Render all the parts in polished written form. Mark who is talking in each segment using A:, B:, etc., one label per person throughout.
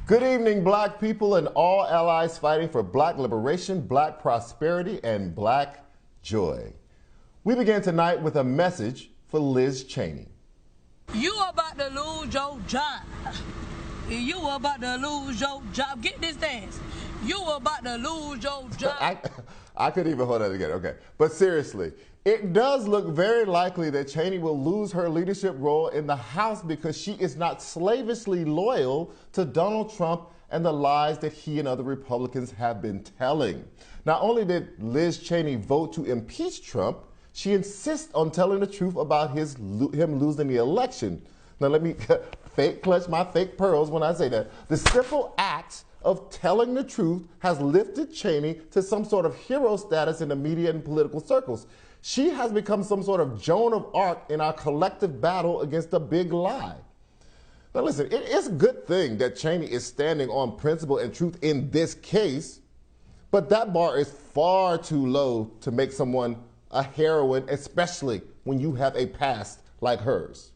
A: Good evening, black people and all allies fighting for black liberation, black prosperity, and black joy. We begin tonight with a message for Liz Cheney.
B: You about to lose your job. You about to lose your job. Get this dance. You about to lose your job.
A: I couldn't even hold that together. Okay. But seriously, it does look very likely that Cheney will lose her leadership role in the House because she is not slavishly loyal to Donald Trump and the lies that he and other Republicans have been telling. Not only did Liz Cheney vote to impeach Trump, she insists on telling the truth about him losing the election. Now let me fake clutch my fake pearls when I say that. The simple act of telling the truth has lifted Cheney to some sort of hero status in the media and political circles. She has become some sort of Joan of Arc in our collective battle against the big lie. Now listen, it's a good thing that Cheney is standing on principle and truth in this case, but that bar is far too low to make someone a heroine, especially when you have a past like hers.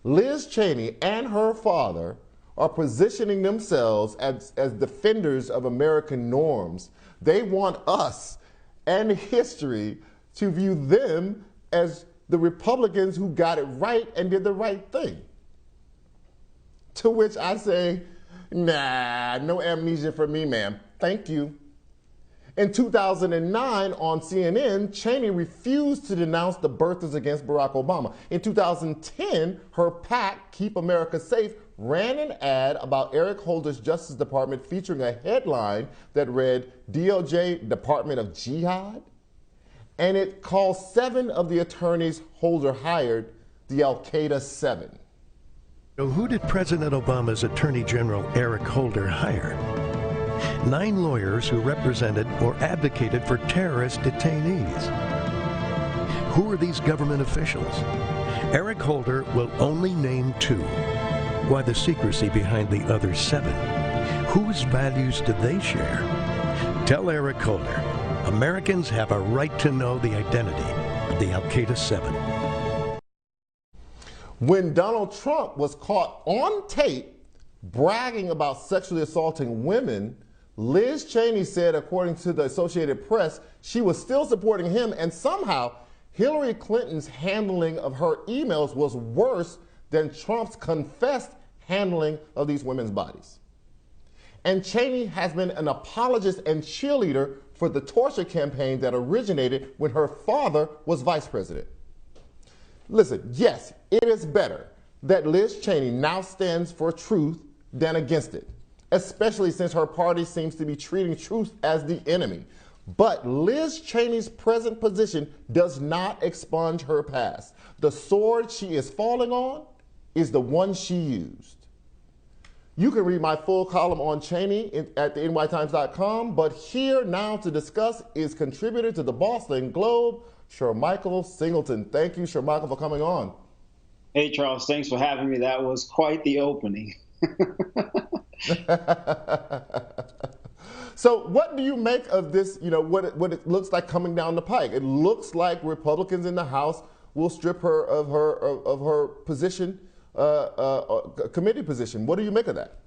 A: Liz Cheney and her father are positioning themselves as defenders of American norms. They want us and history to view them as the Republicans who got it right and did the right thing. To which I say, nah, no amnesia for me, ma'am. Thank you. In 2009 on CNN, Cheney refused to denounce the birthers against Barack Obama. In 2010, her PAC, Keep America Safe, ran an ad about Eric Holder's Justice Department featuring a headline that read, DOJ Department of Jihad? And it called 7 of the attorneys Holder hired the Al-Qaeda 7.
C: So who did President Obama's Attorney General Eric Holder hire? 9 lawyers who represented or advocated for terrorist detainees. Who are these government officials? Eric Holder will only name 2. Why the secrecy behind the other 7? Whose values do they share? Tell Eric Holder, Americans have a right to know the identity of the Al-Qaeda 7.
A: When Donald Trump was caught on tape bragging about sexually assaulting women, Liz Cheney said, according to the Associated Press, she was still supporting him, and somehow Hillary Clinton's handling of her emails was worse than Trump's confessed handling of these women's bodies. And Cheney has been an apologist and cheerleader for the torture campaign that originated when her father was vice president. Listen, yes, it is better that Liz Cheney now stands for truth than against it, especially since her party seems to be treating truth as the enemy. But Liz Cheney's present position does not expunge her past. The sword she is falling on is the one she used. You can read my full column on Cheney at the nytimes.com, but here now to discuss is contributor to the Boston Globe, Shermichael Singleton. Thank you, Shermichael, for coming on.
D: Hey, Charles, thanks for having me. That was quite the opening.
A: So what do you make of this, what it looks like coming down the pike? It looks like Republicans in the House will strip her of her position, committee position. What do you make of that?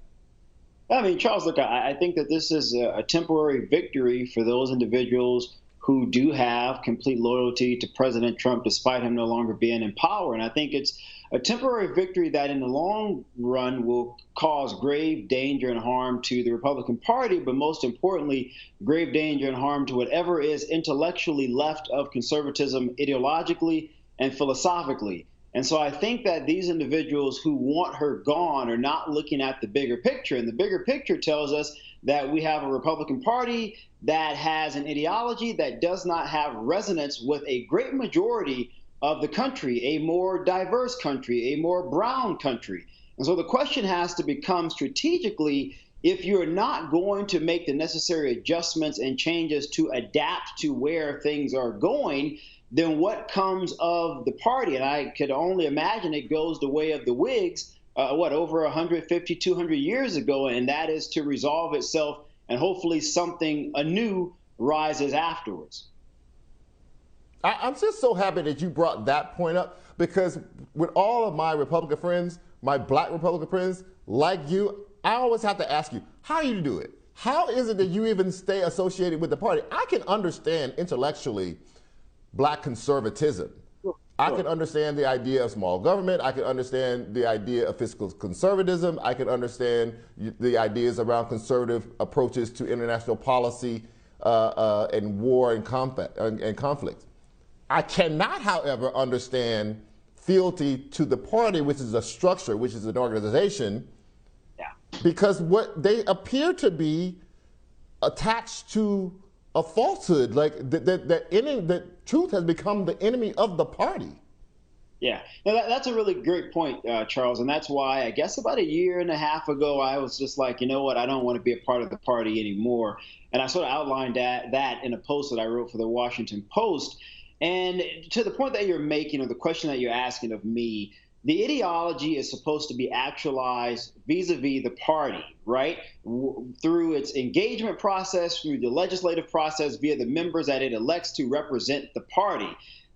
D: I mean, Charles, look, I think that this is a temporary victory for those individuals who do have complete loyalty to President Trump despite him no longer being in power. And I think it's a temporary victory that in the long run will cause grave danger and harm to the Republican Party, but most importantly, grave danger and harm to whatever is intellectually left of conservatism ideologically and philosophically. And so I think that these individuals who want her gone are not looking at the bigger picture. And the bigger picture tells us that we have a Republican Party that has an ideology that does not have resonance with a great majority of the country, a more diverse country, a more brown country. And so the question has to become strategically, if you're not going to make the necessary adjustments and changes to adapt to where things are going, then what comes of the party? And I could only imagine it goes the way of the Whigs, over 150, 200 years ago, and that is to resolve itself and hopefully something anew rises afterwards.
A: I'm just so happy that you brought that point up, because with all of my Republican friends, my black Republican friends, like you, I always have to ask you, how do you do it? How is it that you even stay associated with the party? I can understand intellectually black conservatism. I can understand the idea of small government. I can understand the idea of fiscal conservatism. I can understand the ideas around conservative approaches to international policy and war and conflict. I cannot, however, understand fealty to the party, which is a structure, which is an organization, because what they appear to be attached to a falsehood, like that truth has become the enemy of the party.
D: Yeah, no, that's a really great point, Charles, and that's why I guess about a year and a half ago I was just like, you know what, I don't want to be a part of the party anymore, and I sort of outlined that in a post that I wrote for the Washington Post. And to the point that you're making, or the question that you're asking of me, the ideology is supposed to be actualized vis-a-vis the party, right? Through its engagement process, through the legislative process, via the members that it elects to represent the party.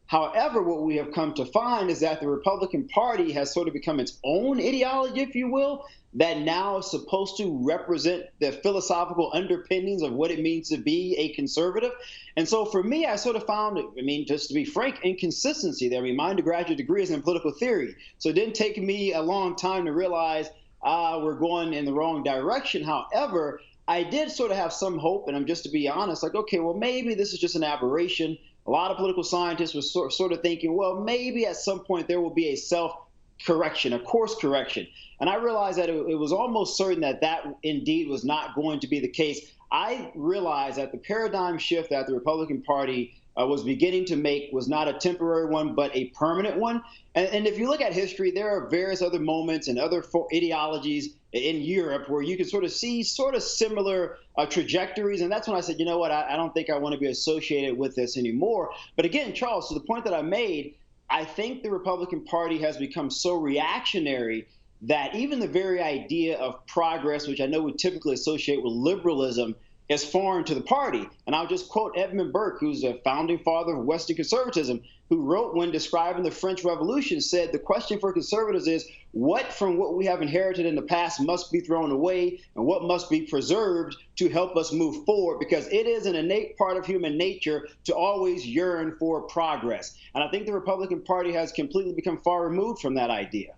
D: However, what we have come to find is that the Republican Party has sort of become its own ideology, if you will, that now is supposed to represent the philosophical underpinnings of what it means to be a conservative. And so for me, I sort of found, just to be frank, inconsistency there. My undergraduate degree is in political theory, so it didn't take me a long time to realize we're going in the wrong direction. However, I did sort of have some hope, and I'm just to be honest, like, okay, well, maybe this is just an aberration. A lot of political scientists were sort of thinking, well, maybe at some point there will be a self-correction, a course correction. And I realized that it was almost certain that that indeed was not going to be the case. I realized that the paradigm shift that the Republican Party was beginning to make was not a temporary one, but a permanent one. And if you look at history, there are various other moments and other ideologies in Europe where you can sort of see sort of similar trajectories. And that's when I said, you know what, I don't think I want to be associated with this anymore. But again, Charles, to the point that I made, I think the Republican Party has become so reactionary that even the very idea of progress, which I know we typically associate with liberalism, is foreign to the party. And I'll just quote Edmund Burke, who's a founding father of Western conservatism, who wrote when describing the French Revolution, said the question for conservatives is what from what we have inherited in the past must be thrown away and what must be preserved to help us move forward, because it is an innate part of human nature to always yearn for progress. And I think the Republican Party has completely become far removed from that idea.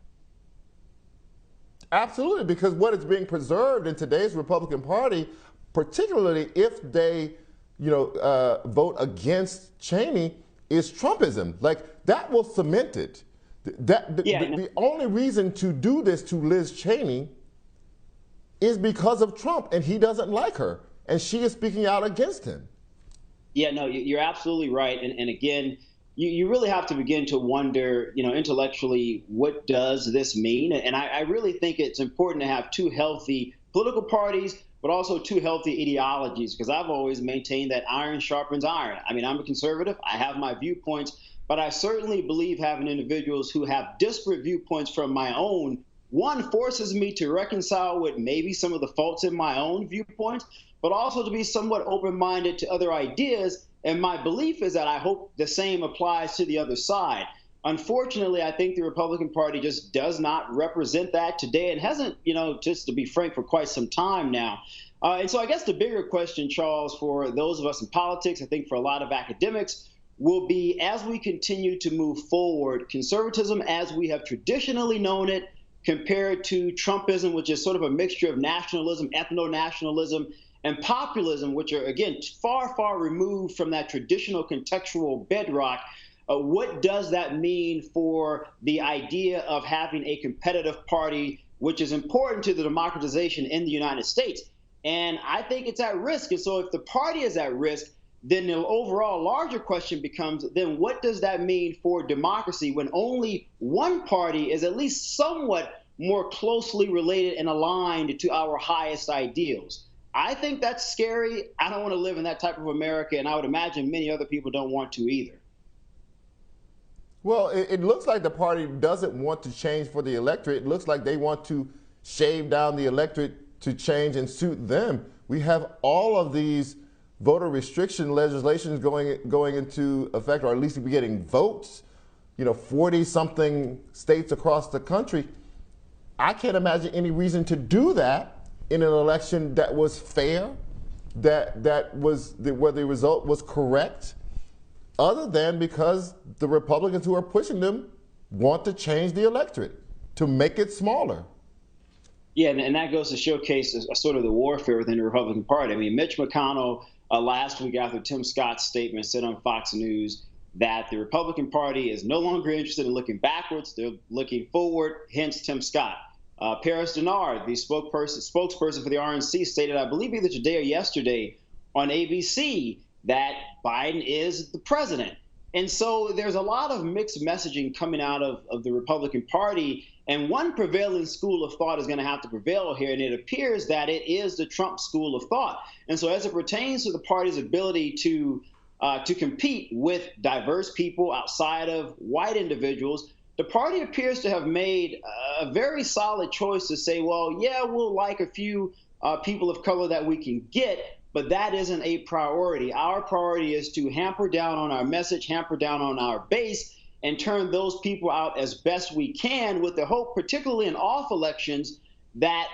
A: Absolutely, because what is being preserved in today's Republican Party, particularly if they, vote against Cheney, is Trumpism. Like, that will cement it. The only reason to do this to Liz Cheney is because of Trump, and he doesn't like her, and she is speaking out against him.
D: Yeah, no, you're absolutely right. And again, you really have to begin to wonder, intellectually, what does this mean? And I really think it's important to have two healthy political parties, but also two healthy ideologies, because I've always maintained that iron sharpens iron. I'm a conservative, I have my viewpoints, but I certainly believe having individuals who have disparate viewpoints from my own, one, forces me to reconcile with maybe some of the faults in my own viewpoints, but also to be somewhat open-minded to other ideas. And my belief is that I hope the same applies to the other side. Unfortunately, I think the Republican Party just does not represent that today and hasn't, just to be frank, for quite some time now. And so I guess the bigger question, Charles, for those of us in politics, I think for a lot of academics, will be as we continue to move forward, conservatism as we have traditionally known it, compared to Trumpism, which is sort of a mixture of nationalism, ethno-nationalism, and populism, which are, again, far, far removed from that traditional contextual bedrock. What does that mean for the idea of having a competitive party, which is important to the democratization in the United States? And I think it's at risk. And so if the party is at risk, then the overall larger question becomes, then what does that mean for democracy when only one party is at least somewhat more closely related and aligned to our highest ideals? I think that's scary. I don't want to live in that type of America, and I would imagine many other people don't want to either.
A: Well, it looks like the party doesn't want to change for the electorate. It looks like they want to shave down the electorate to change and suit them. We have all of these voter restriction legislations going into effect, or at least getting votes, 40-something states across the country. I can't imagine any reason to do that in an election that was fair, where the result was correct, other than because the Republicans who are pushing them want to change the electorate, to make it smaller.
D: Yeah, and that goes to showcase sort of the warfare within the Republican Party. I mean, Mitch McConnell last week after Tim Scott's statement said on Fox News that the Republican Party is no longer interested in looking backwards, they're looking forward, hence Tim Scott. Paris Denard, the spokesperson for the RNC, stated, I believe either today or yesterday on ABC, that Biden is the president. And so there's a lot of mixed messaging coming out of the Republican Party, and one prevailing school of thought is going to have to prevail here, and it appears that it is the Trump school of thought. And so as it pertains to the party's ability to compete with diverse people outside of white individuals, the party appears to have made a very solid choice to say, well, yeah, we'll like a few people of color that we can get, but that isn't a priority. Our priority is to hamper down on our message, hamper down on our base, and turn those people out as best we can, with the hope, particularly in off elections, that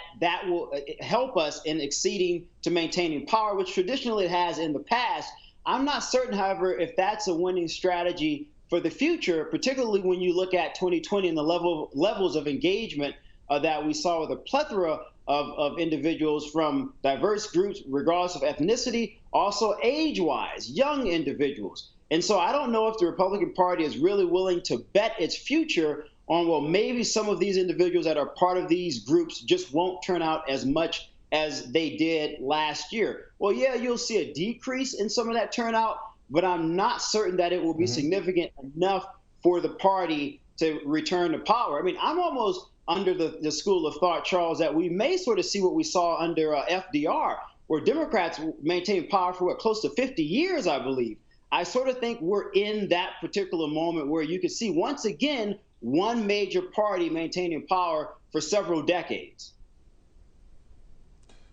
D: will help us in acceding to maintaining power, which traditionally it has in the past. I'm not certain, however, if that's a winning strategy for the future, particularly when you look at 2020 and the levels of engagement that we saw with a plethora of individuals from diverse groups, regardless of ethnicity, also age-wise, young individuals. And so I don't know if the Republican Party is really willing to bet its future on, well, maybe some of these individuals that are part of these groups just won't turn out as much as they did last year. Well, yeah, you'll see a decrease in some of that turnout, but I'm not certain that it will be significant enough for the party to return to power. I mean, I'm almost under the school of thought, Charles, that we may sort of see what we saw under FDR, where Democrats maintained power for close to 50 years, I believe. I sort of think we're in that particular moment where you can see, once again, one major party maintaining power for several decades.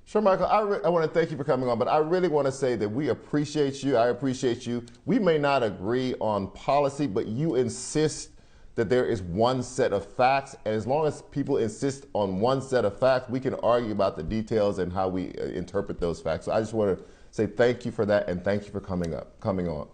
A: Shermichael, I want to thank you for coming on, but I really want to say that we appreciate you. I appreciate you. We may not agree on policy, but you insist that there is one set of facts, and as long as people insist on one set of facts, we can argue about the details and how we interpret those facts. So I just want to say thank you for that, and thank you for coming on.